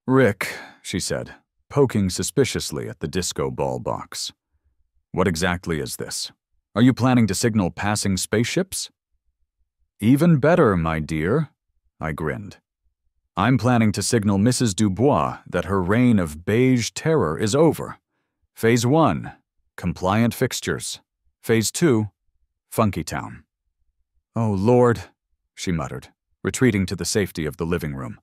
"Rick," she said, poking suspiciously at the disco ball box. "What exactly is this? Are you planning to signal passing spaceships?" "Even better, my dear," I grinned. "I'm planning to signal Mrs. Dubois that her reign of beige terror is over. Phase 1, compliant fixtures. Phase 2, Funky Town." "Oh, Lord," she muttered, retreating to the safety of the living room.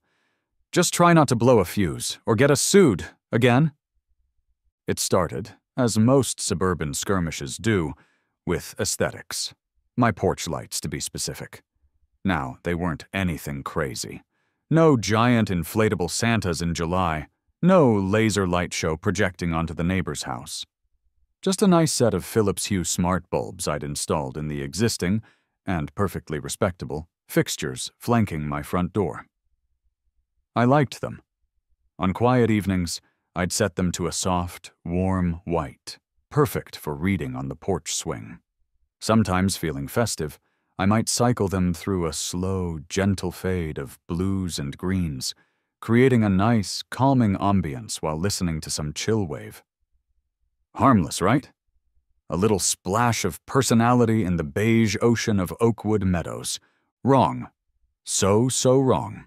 "Just try not to blow a fuse, or get us sued, again." It started, as most suburban skirmishes do, with aesthetics. My porch lights, to be specific. Now, they weren't anything crazy. No giant inflatable Santas in July, no laser light show projecting onto the neighbor's house. Just a nice set of Philips Hue smart bulbs I'd installed in the existing, and perfectly respectable, fixtures flanking my front door. I liked them. On quiet evenings, I'd set them to a soft, warm white, perfect for reading on the porch swing. Sometimes, feeling festive, I might cycle them through a slow, gentle fade of blues and greens, creating a nice, calming ambience while listening to some chill wave. Harmless, right? A little splash of personality in the beige ocean of Oakwood Meadows. Wrong. So wrong.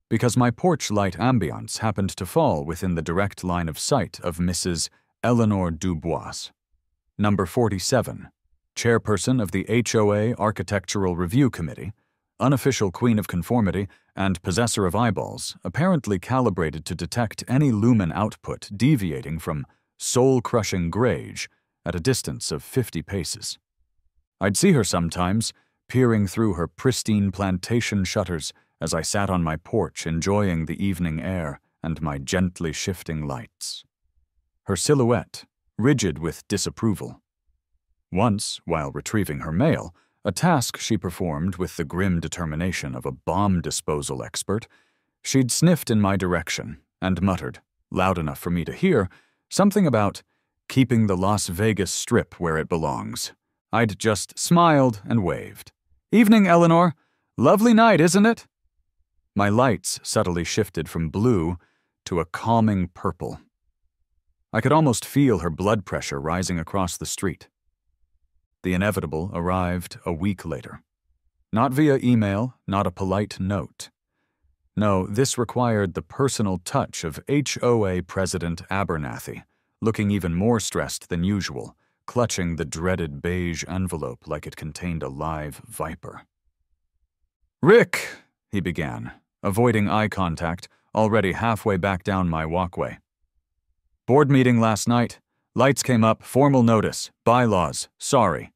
Because my porch light ambience happened to fall within the direct line of sight of Mrs. Eleanor Dubois, number 47, chairperson of the HOA Architectural Review Committee, unofficial queen of conformity and possessor of eyeballs, apparently calibrated to detect any lumen output deviating from soul-crushing grage at a distance of 50 paces. I'd see her sometimes, peering through her pristine plantation shutters as I sat on my porch enjoying the evening air and my gently shifting lights. Her silhouette, rigid with disapproval. Once, while retrieving her mail, a task she performed with the grim determination of a bomb disposal expert, she'd sniffed in my direction and muttered, loud enough for me to hear, something about keeping the Las Vegas Strip where it belongs. I'd just smiled and waved. "Evening, Eleanor. Lovely night, isn't it?" My lights subtly shifted from blue to a calming purple. I could almost feel her blood pressure rising across the street. The inevitable arrived a week later. Not via email, not a polite note. No, this required the personal touch of HOA President Abernathy, looking even more stressed than usual, clutching the dreaded beige envelope like it contained a live viper. "Rick," he began, avoiding eye contact, already halfway back down my walkway. "Board meeting last night. Lights came up, formal notice, bylaws, sorry."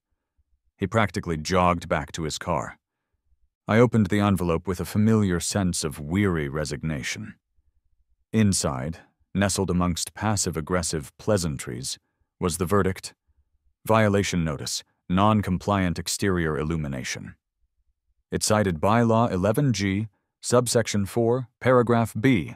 He practically jogged back to his car. I opened the envelope with a familiar sense of weary resignation. Inside, nestled amongst passive-aggressive pleasantries, was the verdict: violation notice, non-compliant exterior illumination. It cited Bylaw 11G, subsection 4, paragraph B.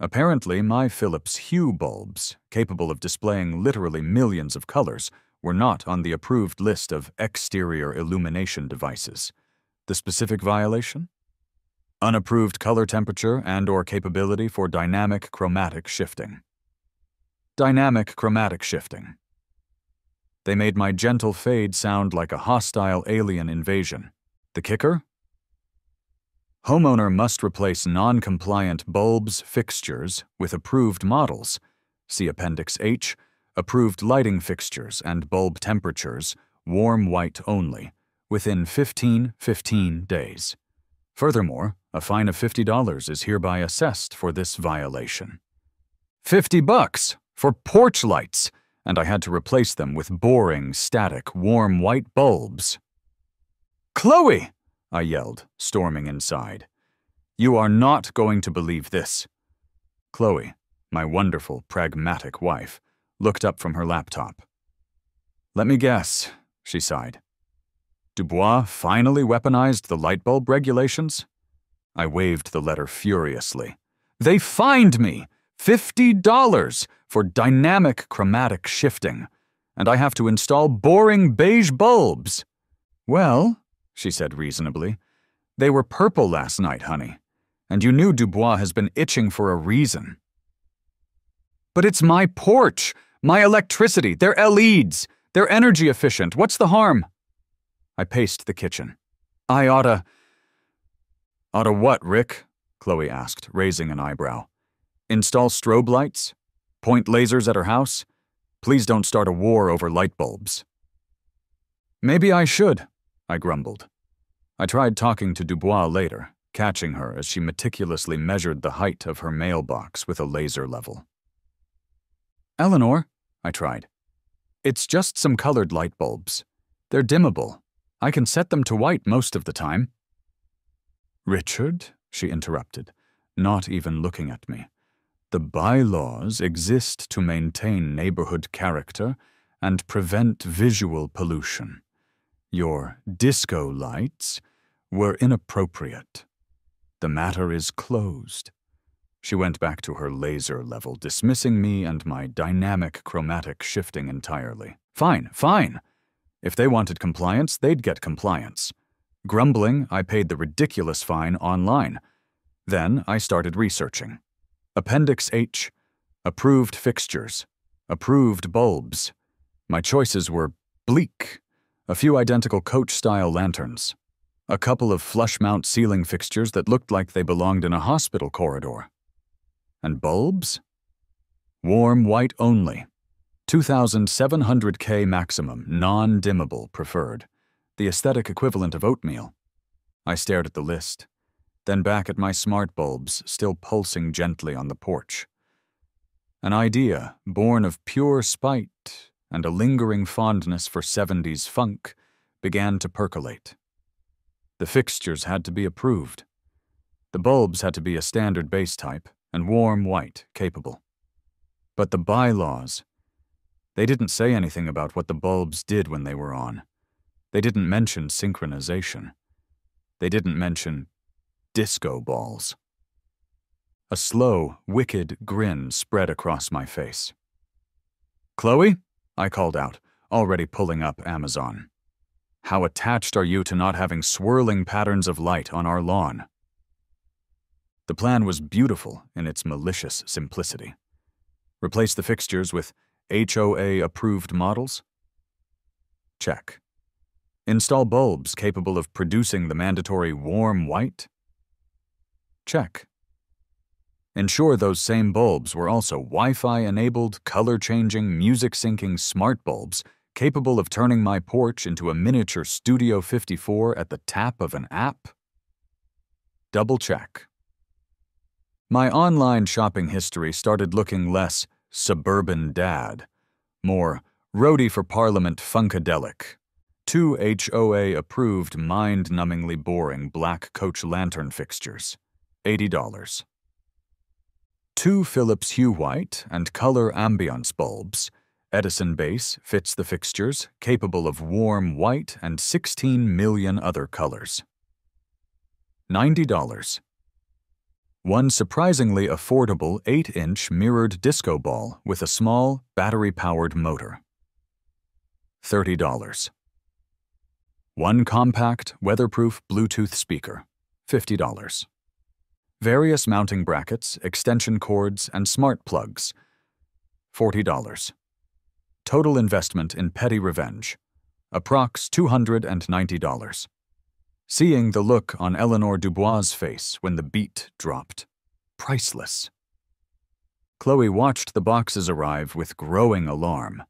Apparently, my Philips Hue bulbs, capable of displaying literally millions of colors, were not on the approved list of exterior illumination devices. The specific violation? Unapproved color temperature and/or capability for dynamic chromatic shifting. Dynamic chromatic shifting. They made my gentle fade sound like a hostile alien invasion. The kicker? Homeowner must replace non-compliant bulbs, fixtures with approved models. See Appendix H, approved lighting fixtures and bulb temperatures, warm white only, within 15 days. Furthermore, a fine of $50 is hereby assessed for this violation. $50 for porch lights, and I had to replace them with boring, static, warm white bulbs. "Chloe!" I yelled, storming inside. "You are not going to believe this." Chloe, my wonderful, pragmatic wife, looked up from her laptop. "Let me guess," she sighed. "Dubois finally weaponized the light bulb regulations?" I waved the letter furiously. "They fined me $50 for dynamic chromatic shifting, and I have to install boring beige bulbs." "Well," she said reasonably, "they were purple last night, honey. And you knew Dubois has been itching for a reason. But it's my porch, my electricity, they're LEDs, they're energy efficient, what's the harm? I paced the kitchen. I oughta what, Rick? Chloe asked, raising an eyebrow. Install strobe lights? Point lasers at her house? Please don't start a war over light bulbs. Maybe I should, I grumbled. I tried talking to Dubois later, catching her as she meticulously measured the height of her mailbox with a laser level. Eleanor, I tried. It's just some colored light bulbs. They're dimmable. I can set them to white most of the time. Richard, she interrupted, not even looking at me. The bylaws exist to maintain neighborhood character and prevent visual pollution. Your disco lights were inappropriate. The matter is closed. She went back to her laser level, dismissing me and my dynamic chromatic shifting entirely. Fine, fine. If they wanted compliance, they'd get compliance. Grumbling, I paid the ridiculous fine online. Then I started researching. Appendix H, approved fixtures, approved bulbs. My choices were bleak. A few identical Coach-style lanterns. A couple of flush-mount ceiling fixtures that looked like they belonged in a hospital corridor. And bulbs? Warm white only. 2,700K maximum, non-dimmable preferred. The aesthetic equivalent of oatmeal. I stared at the list, then back at my smart bulbs still pulsing gently on the porch. An idea born of pure spite and a lingering fondness for 70s funk began to percolate. The fixtures had to be approved. The bulbs had to be a standard base type and warm white capable. But the bylaws, they didn't say anything about what the bulbs did when they were on. They didn't mention synchronization. They didn't mention disco balls. A slow, wicked grin spread across my face. Chloe? I called out, already pulling up Amazon. How attached are you to not having swirling patterns of light on our lawn? The plan was beautiful in its malicious simplicity. Replace the fixtures with HOA-approved models? Check. Install bulbs capable of producing the mandatory warm white? Check. Ensure those same bulbs were also Wi-Fi-enabled, color-changing, music-syncing smart bulbs capable of turning my porch into a miniature Studio 54 at the tap of an app? Double check. My online shopping history started looking less suburban dad, more roadie for Parliament funkadelic. 2 HOA-approved, mind-numbingly boring black Coach lantern fixtures, $80. 2 Philips Hue White and color ambiance bulbs. Edison base fits the fixtures, capable of warm white and 16 million other colors. $90. 1 surprisingly affordable 8-inch mirrored disco ball with a small, battery-powered motor. $30. 1 compact, weatherproof Bluetooth speaker. $50. Various mounting brackets, extension cords, and smart plugs. $40. Total investment in petty revenge. Approx $290. Seeing the look on Eleanor Dubois' face when the beat dropped. Priceless. Chloe watched the boxes arrive with growing alarm.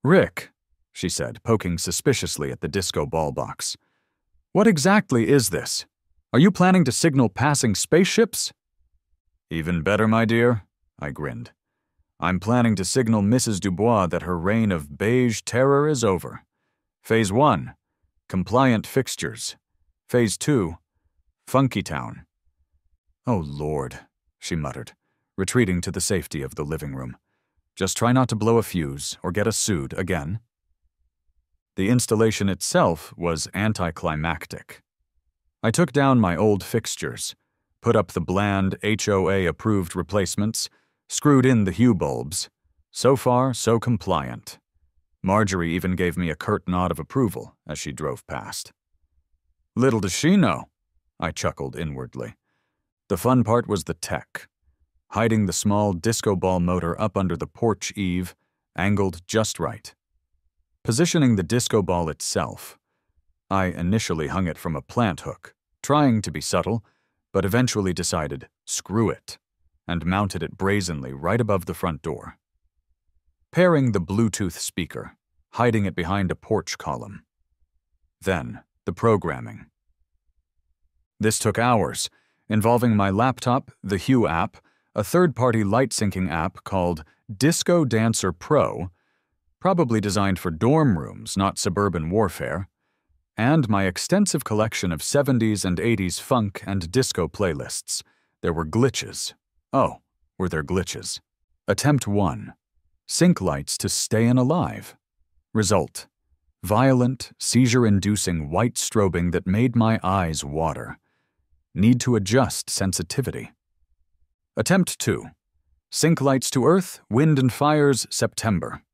Rick, she said, poking suspiciously at the disco ball box. What exactly is this? Are you planning to signal passing spaceships? Even better, my dear, I grinned. I'm planning to signal Mrs. Dubois that her reign of beige terror is over. Phase 1. Compliant fixtures. Phase 2. Funky Town. Oh, Lord, she muttered, retreating to the safety of the living room. Just try not to blow a fuse or get us sued again. The installation itself was anticlimactic. I took down my old fixtures, put up the bland HOA-approved replacements, screwed in the Hue bulbs. So far, so compliant. Marjorie even gave me a curt nod of approval as she drove past. Little does she know, I chuckled inwardly. The fun part was the tech. Hiding the small disco ball motor up under the porch eave, angled just right. Positioning the disco ball itself. I initially hung it from a plant hook, trying to be subtle, but eventually decided, screw it, and mounted it brazenly right above the front door. Pairing the Bluetooth speaker, hiding it behind a porch column. Then, the programming. This took hours, involving my laptop, the Hue app, a third-party light-syncing app called Disco Dancer Pro, probably designed for dorm rooms, not suburban warfare, and my extensive collection of 70s and 80s funk and disco playlists. There were glitches. Oh, were there glitches? Attempt 1. Sync lights to stayin' alive. Result. Violent, seizure-inducing white strobing that made my eyes water. Need to adjust sensitivity. Attempt 2. Sync lights to Earth, Wind and Fire's September.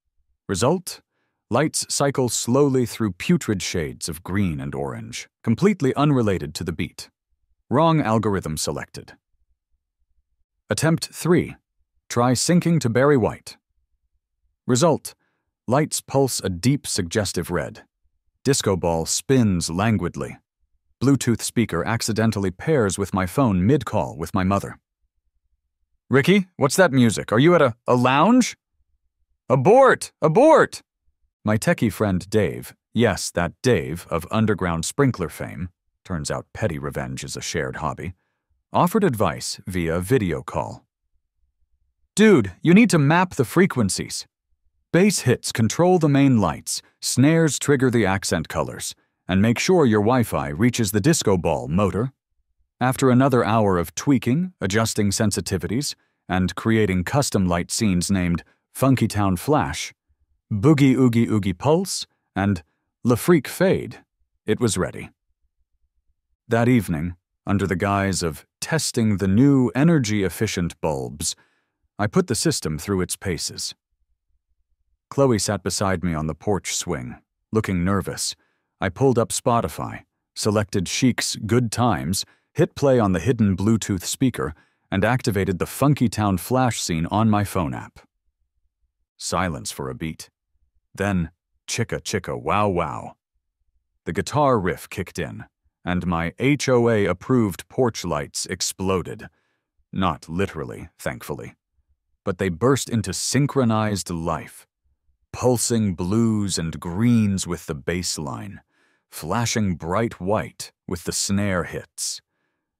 Result. Lights cycle slowly through putrid shades of green and orange, completely unrelated to the beat. Wrong algorithm selected. Attempt 3. Try syncing to Barry White. Result. Lights pulse a deep, suggestive red. Disco ball spins languidly. Bluetooth speaker accidentally pairs with my phone mid-call with my mother. "Ricky, what's that music? Are you at a lounge?" "Abort! Abort!" My techie friend Dave, yes, that Dave of underground sprinkler fame, turns out petty revenge is a shared hobby, offered advice via video call. "Dude, you need to map the frequencies. Bass hits control the main lights, snares trigger the accent colors, and make sure your Wi-Fi reaches the disco ball motor." After another hour of tweaking, adjusting sensitivities, and creating custom light scenes named Funky Town Flash, Boogie Oogie Oogie Pulse, and La Freak Fade, it was ready. That evening, under the guise of testing the new energy-efficient bulbs, I put the system through its paces. Chloe sat beside me on the porch swing, looking nervous. I pulled up Spotify, selected Chic's Good Times, hit play on the hidden Bluetooth speaker, and activated the Funky Town Flash scene on my phone app. Silence for a beat. Then, chicka chicka wow wow. The guitar riff kicked in, and my HOA-approved porch lights exploded. Not literally, thankfully. But they burst into synchronized life. Pulsing blues and greens with the bass line. Flashing bright white with the snare hits.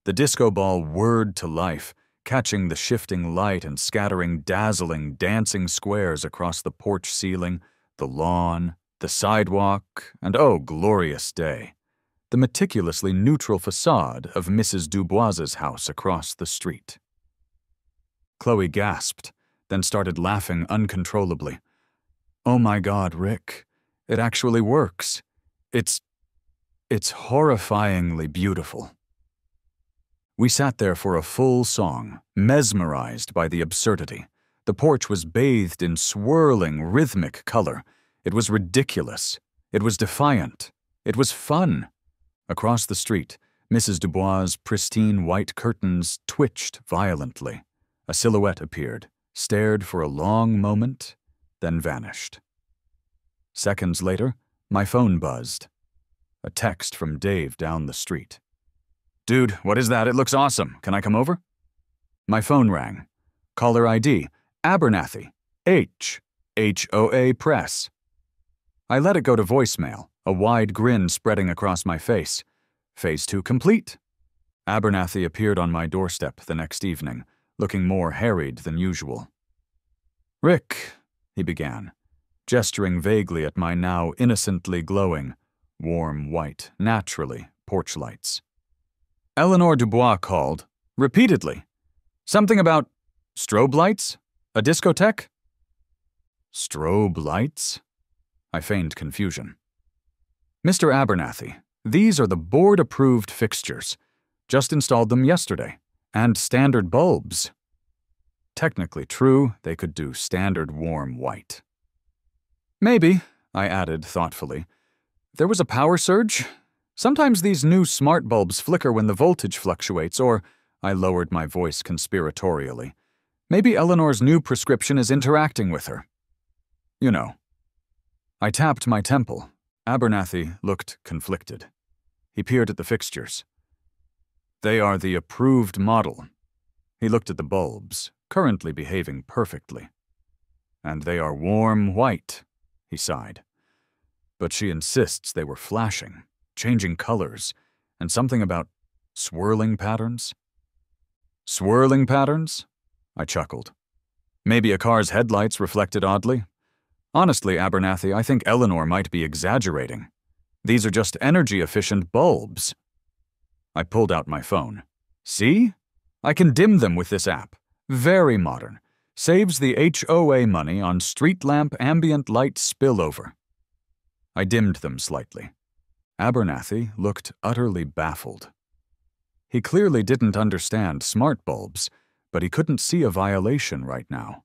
The disco ball whirred to life, catching the shifting light and scattering dazzling, dancing squares across the porch ceiling, the lawn, the sidewalk, and oh, glorious day, the meticulously neutral facade of Mrs. Dubois's house across the street. Chloe gasped, then started laughing uncontrollably. "Oh my God, Rick, it actually works. It's horrifyingly beautiful." We sat there for a full song, mesmerized by the absurdity. The porch was bathed in swirling, rhythmic color. It was ridiculous. It was defiant. It was fun. Across the street, Mrs. Dubois' pristine white curtains twitched violently. A silhouette appeared, stared for a long moment, then vanished. Seconds later, my phone buzzed. A text from Dave down the street. "Dude, what is that? It looks awesome. Can I come over?" My phone rang. Caller ID, Abernathy, HOA Press. I let it go to voicemail, a wide grin spreading across my face. Phase 2 complete. Abernathy appeared on my doorstep the next evening, looking more harried than usual. "Rick," he began, gesturing vaguely at my now innocently glowing, warm white, naturally, porch lights. "Eleanor Dubois called, repeatedly. Something about strobe lights? A discotheque?" "Strobe lights?" I feigned confusion. "Mr. Abernathy, these are the board-approved fixtures. Just installed them yesterday. And standard bulbs." Technically true, they could do standard warm white. "Maybe," I added thoughtfully. "There was a power surge. Sometimes these new smart bulbs flicker when the voltage fluctuates, or I lowered my voice conspiratorially. Maybe Eleanor's new prescription is interacting with her. You know. I tapped my temple. Abernathy looked conflicted. He peered at the fixtures. They are the approved model. He looked at the bulbs, currently behaving perfectly. And they are warm white, he sighed. But she insists they were flashing, changing colors, and something about swirling patterns. Swirling patterns? I chuckled. Maybe a car's headlights reflected oddly. Honestly, Abernathy, I think Eleanor might be exaggerating. These are just energy-efficient bulbs. I pulled out my phone. See? I can dim them with this app. Very modern. Saves the HOA money on street lamp ambient light spillover. I dimmed them slightly. Abernathy looked utterly baffled. He clearly didn't understand smart bulbs, but he couldn't see a violation right now.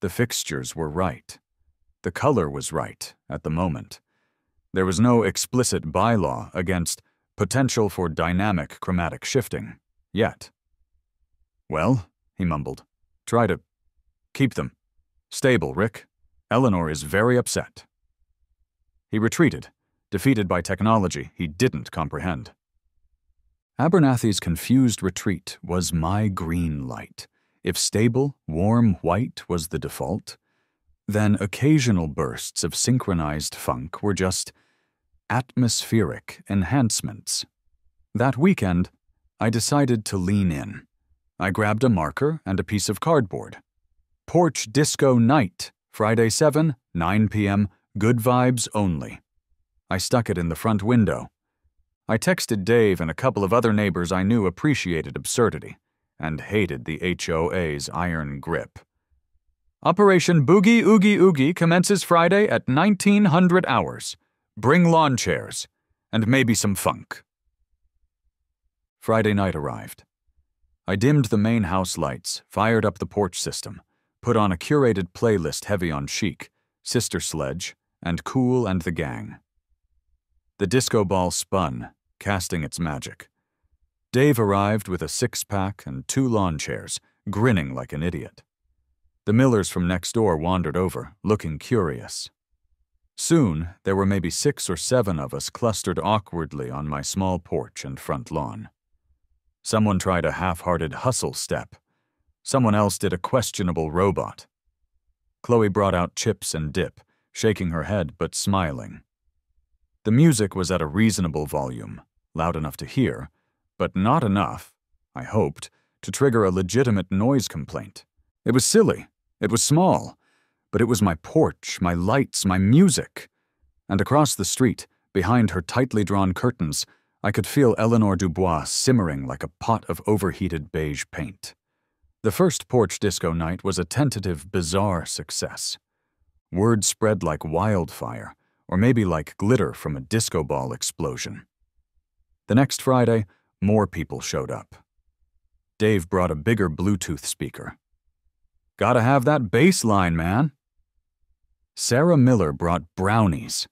The fixtures were right. The color was right at the moment. There was no explicit bylaw against potential for dynamic chromatic shifting, yet. Well, he mumbled, try to keep them stable, Rick. Eleanor is very upset. He retreated, defeated by technology he didn't comprehend. Abernathy's confused retreat was my green light. If stable, warm white was the default, then occasional bursts of synchronized funk were just atmospheric enhancements. That weekend, I decided to lean in. I grabbed a marker and a piece of cardboard. Porch Disco Night, Friday 7, 9 p.m., good vibes only. I stuck it in the front window. I texted Dave and a couple of other neighbors I knew appreciated absurdity and hated the HOA's iron grip. Operation Boogie Oogie Oogie commences Friday at 1900 hours. Bring lawn chairs, and maybe some funk. Friday night arrived. I dimmed the main house lights, fired up the porch system, put on a curated playlist heavy on Chic, Sister Sledge, and Kool and the Gang. The disco ball spun, casting its magic. Dave arrived with a six-pack and 2 lawn chairs, grinning like an idiot. The Millers from next door wandered over, looking curious. Soon, there were maybe 6 or 7 of us clustered awkwardly on my small porch and front lawn. Someone tried a half-hearted hustle step. Someone else did a questionable robot. Chloe brought out chips and dip, shaking her head but smiling. The music was at a reasonable volume, loud enough to hear, but not enough, I hoped, to trigger a legitimate noise complaint. It was silly. It was small. But it was my porch, my lights, my music. And across the street, behind her tightly drawn curtains, I could feel Eleanor Dubois simmering like a pot of overheated beige paint. The first porch disco night was a tentative, bizarre success. Word spread like wildfire, or maybe like glitter from a disco ball explosion. The next Friday, more people showed up. Dave brought a bigger Bluetooth speaker. Gotta have that bass line, man. Sarah Miller brought brownies.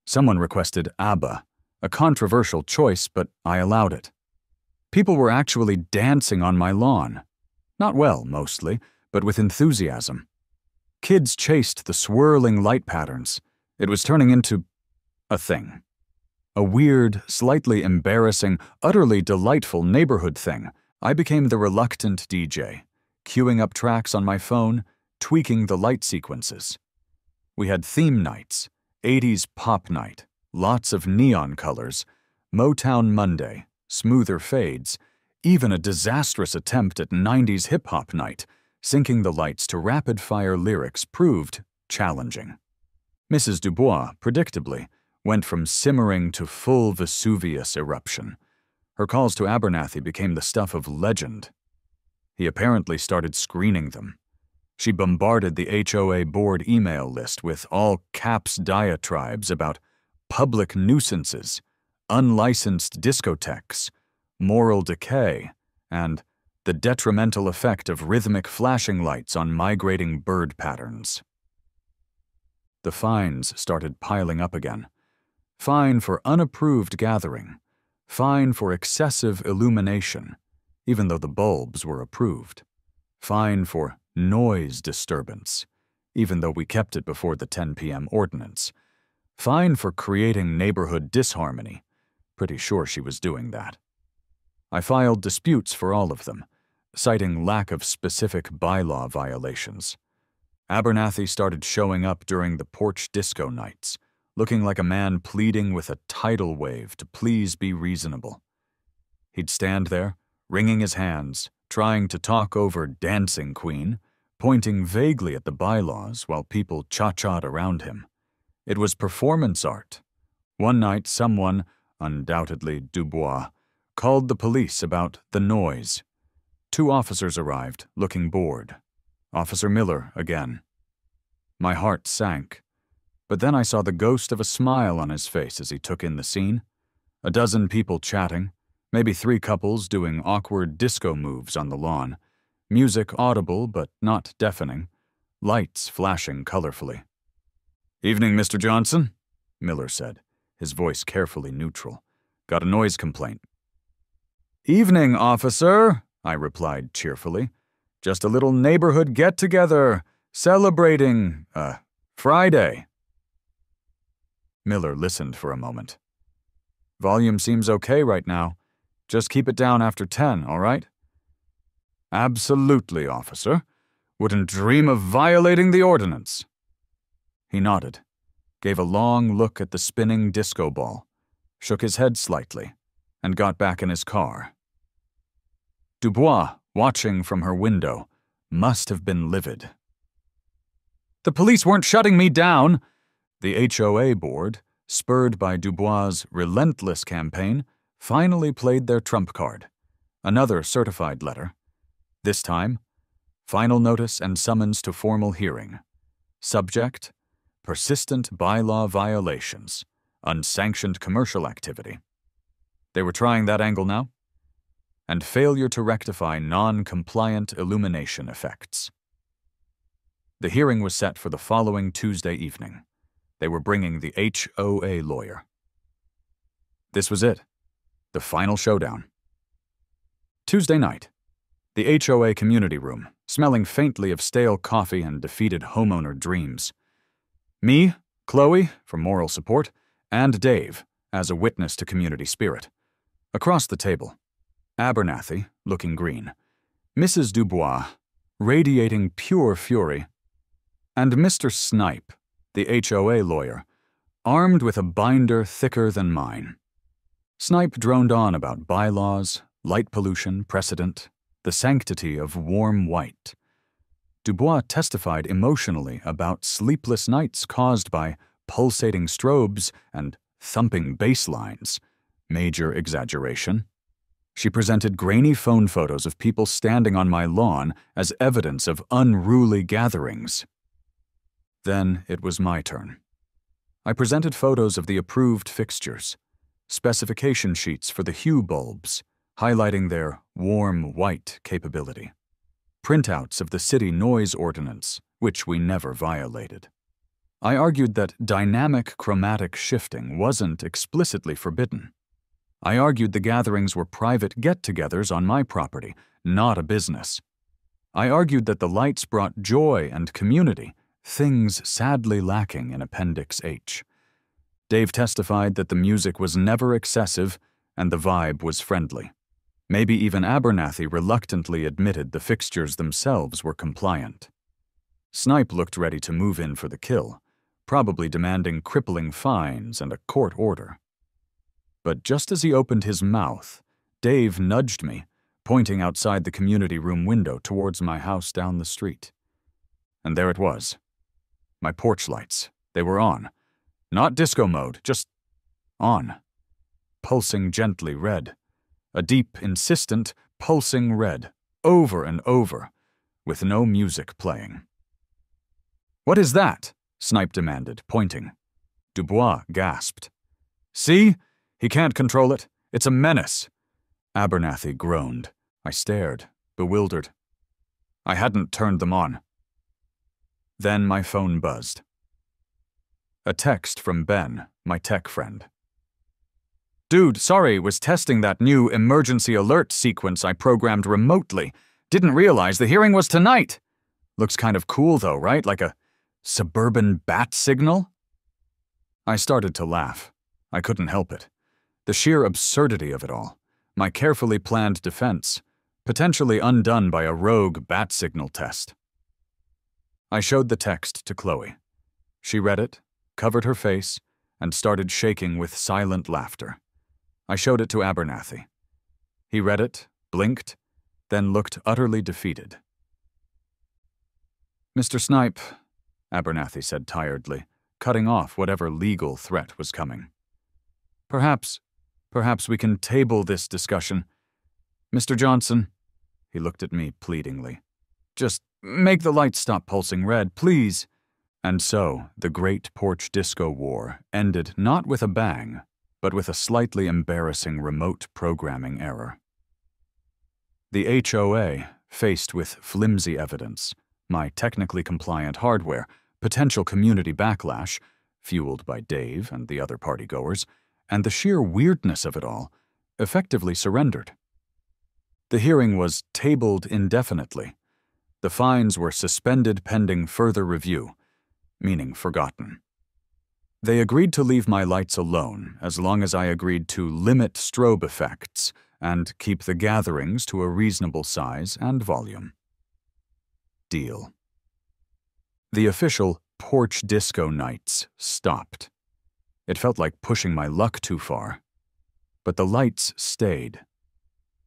Someone requested ABBA, a controversial choice, but I allowed it. People were actually dancing on my lawn. Not well, mostly, but with enthusiasm. Kids chased the swirling light patterns. It was turning into a thing. A weird, slightly embarrassing, utterly delightful neighborhood thing. I became the reluctant DJ, queuing up tracks on my phone, tweaking the light sequences. We had theme nights, 80s pop night, lots of neon colors, Motown Monday, smoother fades, even a disastrous attempt at 90s hip-hop night, syncing the lights to rapid-fire lyrics proved challenging. Mrs. Dubois, predictably, went from simmering to full Vesuvius eruption. Her calls to Abernathy became the stuff of legend. He apparently started screening them. She bombarded the HOA board email list with all caps diatribes about public nuisances, unlicensed discotheques, moral decay, and the detrimental effect of rhythmic flashing lights on migrating bird patterns. The fines started piling up again. Fine for unapproved gathering, fine for excessive illumination, even though the bulbs were approved. Fine for noise disturbance, even though we kept it before the 10 p.m. ordinance. Fine for creating neighborhood disharmony. Pretty sure she was doing that. I filed disputes for all of them, citing lack of specific bylaw violations. Abernathy started showing up during the Porch disco nights, looking like a man pleading with a tidal wave to please be reasonable. He'd stand there, wringing his hands, trying to talk over Dancing Queen, pointing vaguely at the bylaws while people cha-cha'd around him. It was performance art. One night someone, undoubtedly Dubois, called the police about the noise. 2 officers arrived, looking bored. Officer Miller again. My heart sank, but then I saw the ghost of a smile on his face as he took in the scene. A dozen people chatting, maybe 3 couples doing awkward disco moves on the lawn, music audible but not deafening, lights flashing colorfully. "Evening, Mr. Johnson," Miller said, his voice carefully neutral. "Got a noise complaint." "Evening, officer," I replied cheerfully. "Just a little neighborhood get-together, celebrating, Friday." Miller listened for a moment. "Volume seems okay right now. Just keep it down after 10, all right?" "Absolutely, officer. Wouldn't dream of violating the ordinance." He nodded, gave a long look at the spinning disco ball, shook his head slightly, and got back in his car. Dubois, watching from her window, must have been livid. "The police weren't shutting me down." The HOA board, spurred by Dubois' relentless campaign, finally played their trump card. Another certified letter. This time, final notice and summons to formal hearing. Subject: persistent bylaw violations, unsanctioned commercial activity. They were trying that angle now? And failure to rectify non-compliant illumination effects. The hearing was set for the following Tuesday evening. They were bringing the HOA lawyer. This was it. The final showdown. Tuesday night. The HOA community room, smelling faintly of stale coffee and defeated homeowner dreams. Me, Chloe, for moral support, and Dave, as a witness to community spirit. Across the table, Abernathy, looking green, Mrs. Dubois, radiating pure fury, and Mr. Snipe, the HOA lawyer, armed with a binder thicker than mine. Snipe droned on about bylaws, light pollution, precedent, the sanctity of warm white. Dubois testified emotionally about sleepless nights caused by pulsating strobes and thumping bass lines. Major exaggeration. She presented grainy phone photos of people standing on my lawn as evidence of unruly gatherings. Then it was my turn. I presented photos of the approved fixtures, specification sheets for the hue bulbs, highlighting their warm white capability, printouts of the city noise ordinance, which we never violated. I argued that dynamic chromatic shifting wasn't explicitly forbidden. I argued the gatherings were private get-togethers on my property, not a business. I argued that the lights brought joy and community, things sadly lacking in Appendix H. Dave testified that the music was never excessive and the vibe was friendly. Maybe even Abernathy reluctantly admitted the fixtures themselves were compliant. Snipe looked ready to move in for the kill, probably demanding crippling fines and a court order. But just as he opened his mouth, Dave nudged me, pointing outside the community room window towards my house down the street. And there it was. My porch lights. They were on. Not disco mode, just on. Pulsing gently red. A deep, insistent, pulsing red, over and over, with no music playing. "What is that?" Snipe demanded, pointing. Dubois gasped. "See? He can't control it. It's a menace." Abernathy groaned. I stared, bewildered. I hadn't turned them on. Then my phone buzzed. A text from Ben, my tech friend. Dude, sorry, was testing that new emergency alert sequence I programmed remotely. Didn't realize the hearing was tonight. Looks kind of cool though, right? Like a suburban bat signal? I started to laugh. I couldn't help it. The sheer absurdity of it all. My carefully planned defense, potentially undone by a rogue bat signal test. I showed the text to Chloe. She read it, covered her face, and started shaking with silent laughter. I showed it to Abernathy. He read it, blinked, then looked utterly defeated. "Mr. Snipe," Abernathy said tiredly, cutting off whatever legal threat was coming. Perhaps we can table this discussion. Mr. Johnson," he looked at me pleadingly, "just make the lights stop pulsing red, please." And so, the great Porch Disco War ended not with a bang, but with a slightly embarrassing remote programming error. The HOA, faced with flimsy evidence, my technically compliant hardware, potential community backlash, fueled by Dave and the other partygoers, and the sheer weirdness of it all, effectively surrendered. The hearing was tabled indefinitely. The fines were suspended pending further review, meaning forgotten. They agreed to leave my lights alone as long as I agreed to limit strobe effects and keep the gatherings to a reasonable size and volume. Deal. The official Porch Disco Nights stopped. It felt like pushing my luck too far. But the lights stayed.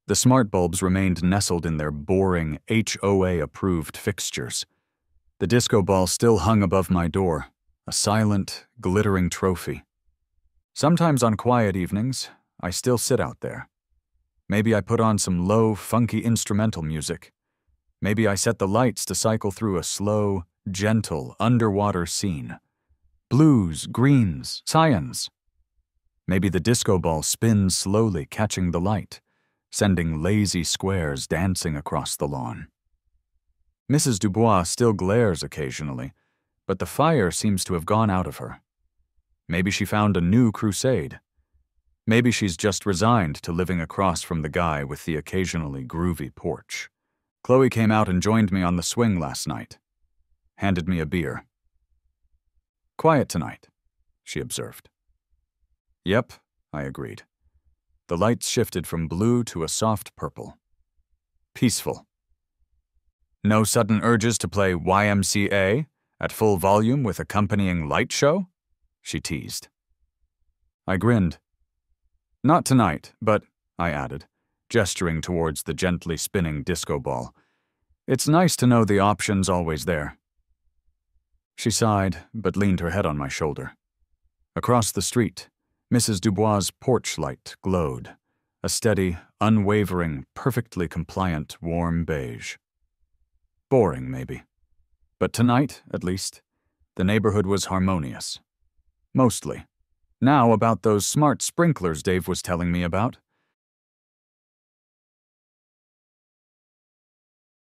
The smart bulbs remained nestled in their boring, HOA-approved fixtures. The disco ball still hung above my door, a silent, glittering trophy. Sometimes on quiet evenings, I still sit out there. Maybe I put on some low, funky instrumental music. Maybe I set the lights to cycle through a slow, gentle, underwater scene. Blues, greens, cyans. Maybe the disco ball spins slowly, catching the light, sending lazy squares dancing across the lawn. Mrs. Dubois still glares occasionally, but the fire seems to have gone out of her. Maybe she found a new crusade. Maybe she's just resigned to living across from the guy with the occasionally groovy porch. Chloe came out and joined me on the swing last night. Handed me a beer. "Quiet tonight," she observed. "Yep," I agreed. The lights shifted from blue to a soft purple. Peaceful. "No sudden urges to play YMCA at full volume with accompanying light show?" she teased. I grinned. "Not tonight, but," I added, gesturing towards the gently spinning disco ball, "it's nice to know the option's always there." She sighed, but leaned her head on my shoulder. Across the street, Mrs. Dubois' porch light glowed, a steady, unwavering, perfectly compliant warm beige. Boring, maybe. But tonight, at least, the neighborhood was harmonious. Mostly. Now about those smart sprinklers Dave was telling me about.